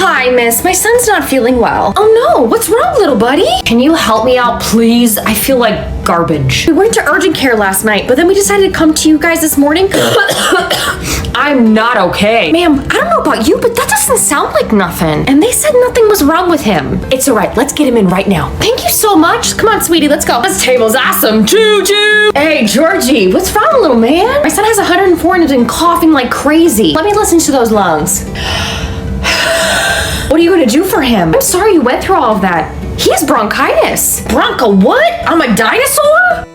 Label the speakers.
Speaker 1: Hi, miss. My son's not feeling well. Oh no, what's wrong, little buddy?
Speaker 2: Can you help me out, please? I feel like garbage.
Speaker 1: We went to urgent care last night, but then we decided to come to you guys this morning.
Speaker 2: I'm not okay.
Speaker 1: Ma'am, I don't know about you, but that doesn't sound like nothing. And they said nothing was wrong with him.
Speaker 2: It's all right. Let's get him in right now.
Speaker 1: Thank you so much. Come on, sweetie, let's go.
Speaker 2: This table's awesome. Choo-choo!
Speaker 1: Hey, Georgie, what's wrong, little man? My son has 104 and has been coughing like crazy. Let me listen to those lungs. What are you gonna do for him? I'm sorry you went through all of that. He has bronchitis.
Speaker 2: Bronco what? I'm a dinosaur?